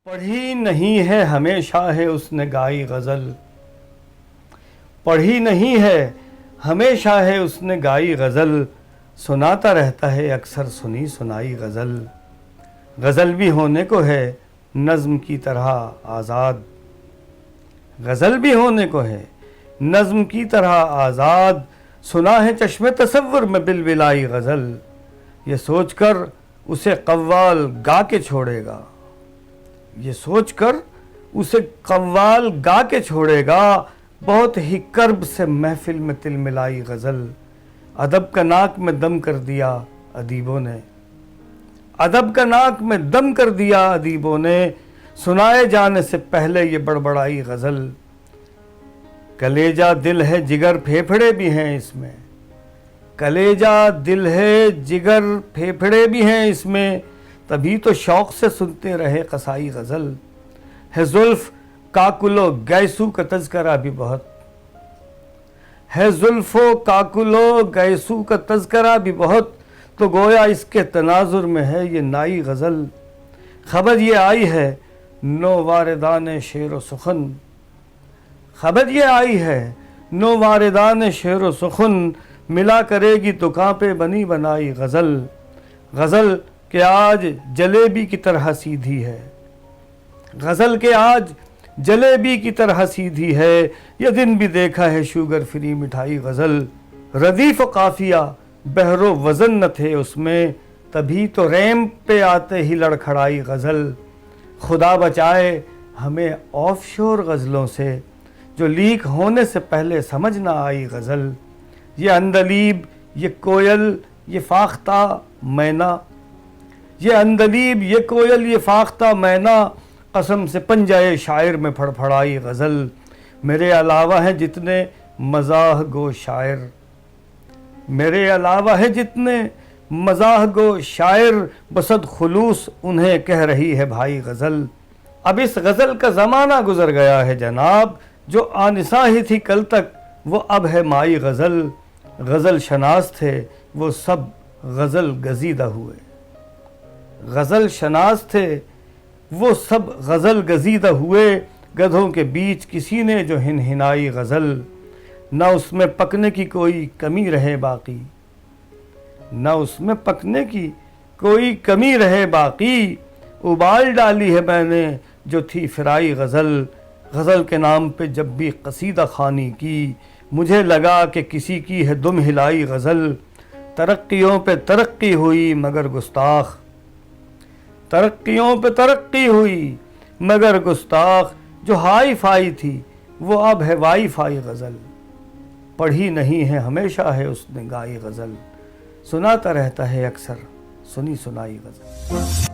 پڑھی نہیں ہے ہمیشہ ہے اس نے گائی غزل، پڑھی نہیں ہے ہمیشہ ہے اس نے گائی غزل، سناتا رہتا ہے اکثر سنی سنائی غزل۔ غزل بھی ہونے کو ہے نظم کی طرح آزاد، غزل بھی ہونے کو ہے نظم کی طرح آزاد، سنا ہے چشم تصور میں بالبلائی غزل، یہ سوچ کر اسے قوال گا کے چھوڑے گا، یہ سوچ کر اسے قوال گا کے چھوڑے گا، بہت ہی کرب سے محفل میں تل ملائی غزل۔ ادب کا ناک میں دم کر دیا ادیبوں نے، ادب کا ناک میں دم کر دیا ادیبوں نے، سنائے جانے سے پہلے یہ بڑبڑائی غزل۔ کلیجہ دل ہے جگر پھیپھڑے بھی ہیں اس میں، کلیجہ دل ہے جگر پھیپھڑے بھی ہیں اس میں، تبھی تو شوق سے سنتے رہے قصائی غزل۔ ہے زلف کاکل و گیسو کا تذکرہ بھی بہت، ہے زلف و کاکل و گیسو کا تذکرہ بھی بہت، تو گویا اس کے تناظر میں ہے یہ نائی غزل۔ خبر یہ آئی ہے نو واردان شعر و سخن، خبر یہ آئی ہے نو واردان شعر و سخن، ملا کرے گی تو کانپے بنی بنائی غزل۔ غزل کہ آج جلیبی کی طرح سیدھی ہے، غزل کہ آج جلیبی کی طرح سیدھی ہے، یہ دن بھی دیکھا ہے شوگر فری مٹھائی غزل۔ ردیف و قافیہ بحر و وزن نہ تھے اس میں، تبھی تو ریمپ پہ آتے ہی لڑکھڑائی غزل۔ خدا بچائے ہمیں آف شور غزلوں سے، جو لیک ہونے سے پہلے سمجھ نہ آئی غزل۔ یہ عندلیب یہ کوئل یہ فاختہ مینا، یہ عندلیب یہ کوئل یہ فاختہ مینا، قسم سے پنجۂ شاعر میں پھڑ پھڑائی غزل۔ میرے علاوہ ہیں جتنے مزاح گو شاعر، میرے علاوہ ہے جتنے مزاح گو شاعر، بصد خلوص انہیں کہہ رہی ہے بھائی غزل۔ اب اس غزل کا زمانہ گزر گیا ہے جناب، جو آنساں ہی تھی کل تک وہ اب ہے مائی غزل۔ غزل شناس تھے وہ سب غزل گزیدہ ہوئے، غزل شناس تھے وہ سب غزل گزیدہ ہوئے، گدھوں کے بیچ کسی نے جو ہنہنائی غزل۔ نہ اس میں پکنے کی کوئی کمی رہے باقی، نہ اس میں پکنے کی کوئی کمی رہے باقی، ابال ڈالی ہے میں نے جو تھی فرائی غزل۔ غزل کے نام پہ جب بھی قصیدہ خوانی کی، مجھے لگا کہ کسی کی ہے دم ہلائی غزل۔ ترقیوں پہ ترقی ہوئی مگر گستاخ، ترقیوں پہ ترقی ہوئی مگر گستاخ، جو ہائی فائی تھی وہ اب ہے وائی فائی غزل۔ پڑھی نہیں ہے ہمیشہ ہے اس نے گائی غزل، سناتا رہتا ہے اکثر سنی سنائی غزل۔